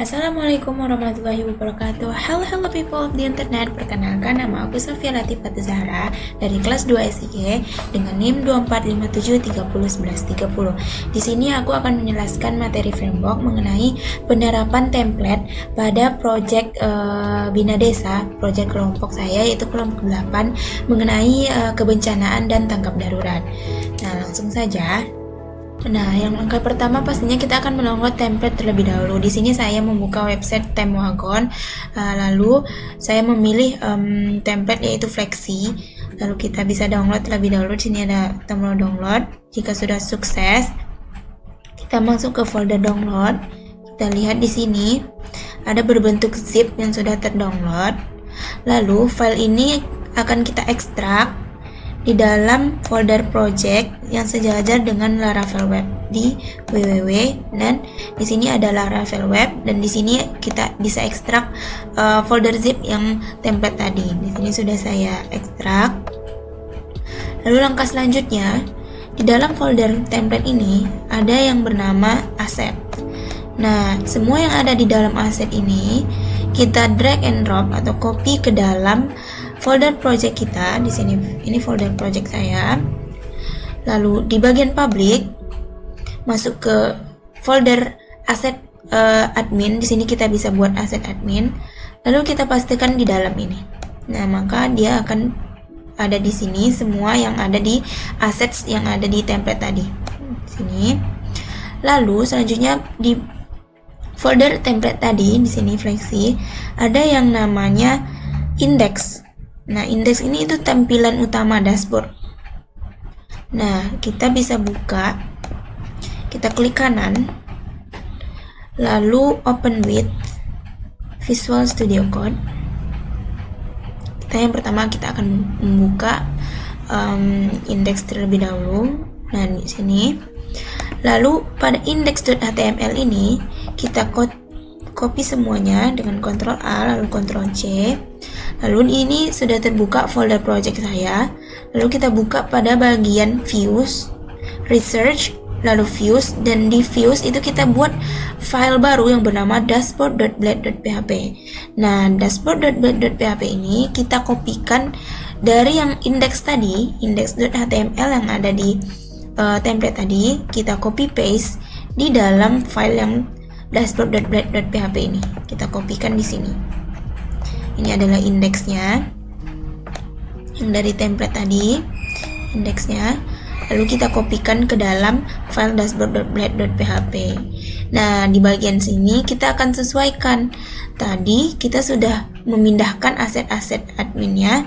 Assalamualaikum warahmatullahi wabarakatuh. Hello people of the internet. Perkenalkan, nama aku Sofia Latifat Zahra dari kelas 2 SIG dengan NIM 2457301130. Di sini aku akan menjelaskan materi framework mengenai penerapan template pada project Bina Desa, project kelompok saya yaitu kelompok 8 mengenai kebencanaan dan tanggap darurat. Nah, langsung saja. Nah, yang langkah pertama pastinya kita akan mendownload template terlebih dahulu. Di sini saya membuka website Temwagon, lalu saya memilih template yaitu Flexi. Lalu kita bisa download terlebih dahulu. Di sini ada tombol download. Jika sudah sukses, kita masuk ke folder download. Kita lihat di sini ada berbentuk zip yang sudah terdownload. Lalu file ini akan kita ekstrak di dalam folder project yang sejajar dengan Laravel Web di www, dan di sini ada Laravel Web, dan di sini kita bisa ekstrak folder zip yang template tadi. Di sini sudah saya ekstrak. Lalu langkah selanjutnya, di dalam folder template ini ada yang bernama asset. Nah, semua yang ada di dalam asset ini kita drag and drop atau copy ke dalam folder project kita. Di sini ini folder project saya. Lalu di bagian public masuk ke folder asset admin. Di sini kita bisa buat asset admin. Lalu kita pastikan di dalam ini. Nah, maka dia akan ada di sini semua yang ada di assets yang ada di template tadi. Di sini. Lalu selanjutnya di folder template tadi di sini Flexi ada yang namanya index. Nah, indeks ini itu tampilan utama dashboard. Nah, kita bisa buka, kita klik kanan, lalu open with Visual Studio Code. Yang pertama kita akan membuka indeks terlebih dahulu. Nah, di sini. Lalu pada index.html ini kita copy semuanya dengan Ctrl A lalu Ctrl C. Lalu ini sudah terbuka folder project saya. Lalu kita buka pada bagian views, research, lalu views, dan di views itu kita buat file baru yang bernama dashboard.blade.php. Nah, dashboard.blade.php ini kita kopikan dari yang index tadi, index.html yang ada di template tadi, kita copy paste di dalam file yang dashboard.blade.php ini. Kita kopikan di sini. Ini adalah indeksnya yang dari template tadi, indeksnya. Lalu kita kopikan ke dalam file dashboard.blade.php. Nah, di bagian sini kita akan sesuaikan. Tadi kita sudah memindahkan aset-aset adminnya.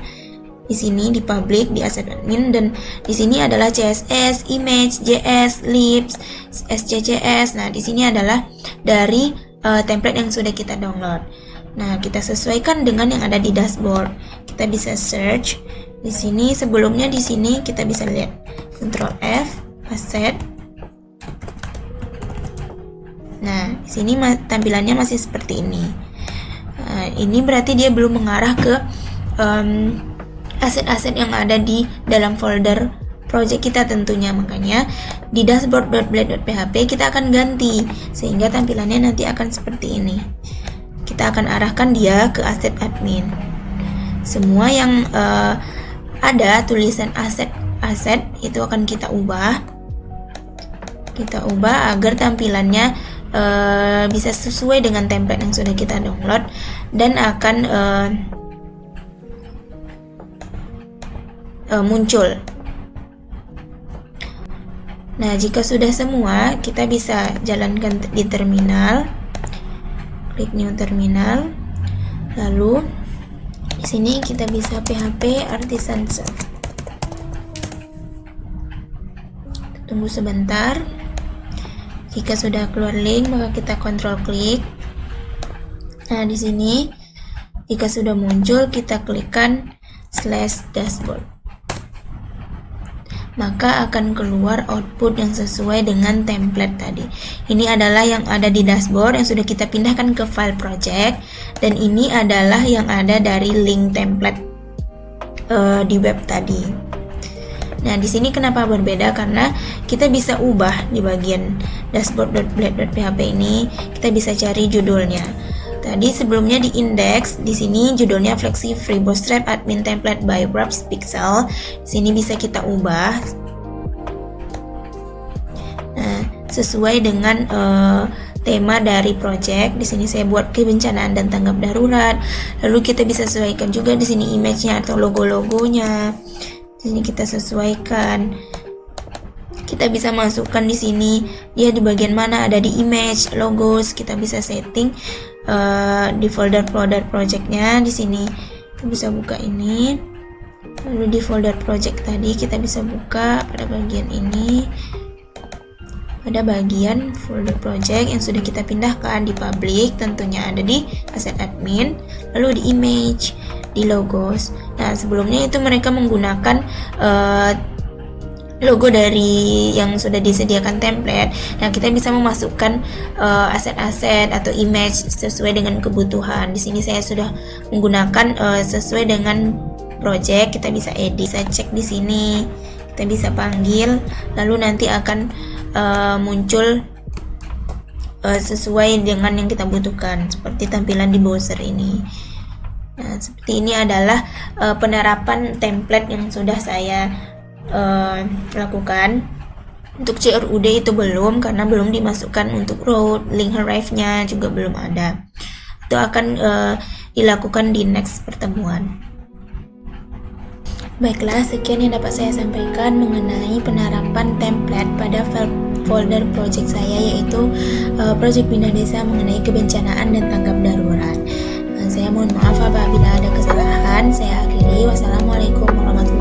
Di sini di public, di aset admin, dan di sini adalah CSS, image, JS, libs, SCCS. Nah, di sini adalah dari template yang sudah kita download. Nah, kita sesuaikan dengan yang ada di dashboard. Kita bisa search di sini. Sebelumnya di sini kita bisa lihat Ctrl F, asset. Nah, di sini tampilannya masih seperti ini. Ini berarti dia belum mengarah ke aset-aset yang ada di dalam folder project kita tentunya. Makanya di dashboard.blade.php kita akan ganti sehingga tampilannya nanti akan seperti ini. Kita akan arahkan dia ke aset admin. Semua yang ada tulisan aset itu akan kita ubah. Kita ubah agar tampilannya bisa sesuai dengan template yang sudah kita download dan akan muncul. Nah, jika sudah semua, kita bisa jalankan di terminal. Klik new terminal. Lalu di sini kita bisa PHP artisan serve. Tunggu sebentar. Jika sudah keluar link, maka kita kontrol klik. Nah, di sini jika sudah muncul, kita klikkan /dashboard. Maka akan keluar output yang sesuai dengan template tadi. Ini adalah yang ada di dashboard yang sudah kita pindahkan ke file project, dan ini adalah yang ada dari link template di web tadi. Nah, di sini kenapa berbeda? Karena kita bisa ubah di bagian dashboard.blade.php ini, kita bisa cari judulnya. Tadi sebelumnya di index, di sini judulnya Flexi Free Bootstrap Admin Template by Grabs Pixel. Di sini bisa kita ubah. Nah, sesuai dengan tema dari project. Di sini saya buat kebencanaan dan tanggap darurat. Lalu kita bisa sesuaikan juga di sini image-nya atau logo-logonya. Di sini kita sesuaikan. Kita bisa masukkan di sini dia di bagian mana, ada di image, logos. Kita bisa setting di folder projectnya. Di sini kita bisa buka ini. Lalu di folder project tadi kita bisa buka pada bagian ini. Pada bagian folder project yang sudah kita pindahkan di public, tentunya ada di aset admin, lalu di image, di logos. Nah, sebelumnya itu mereka menggunakan logo dari yang sudah disediakan template. Nah, kita bisa memasukkan aset-aset atau image sesuai dengan kebutuhan. Di sini saya sudah menggunakan sesuai dengan project. Kita bisa edit, bisa cek di sini. Kita bisa panggil, lalu nanti akan muncul sesuai dengan yang kita butuhkan, seperti tampilan di browser ini. Nah, seperti ini adalah penerapan template yang sudah saya lakukan. Untuk CRUD itu belum, karena belum dimasukkan untuk road, link Hive-nya juga belum ada. Itu akan dilakukan di next pertemuan. Baiklah, sekian yang dapat saya sampaikan mengenai penerapan template pada folder project saya, yaitu project Bina Desa mengenai kebencanaan dan tanggap darurat. Saya mohon maaf apabila ada kesalahan. Saya akhiri. Wassalamualaikum warahmatullahi wabarakatuh.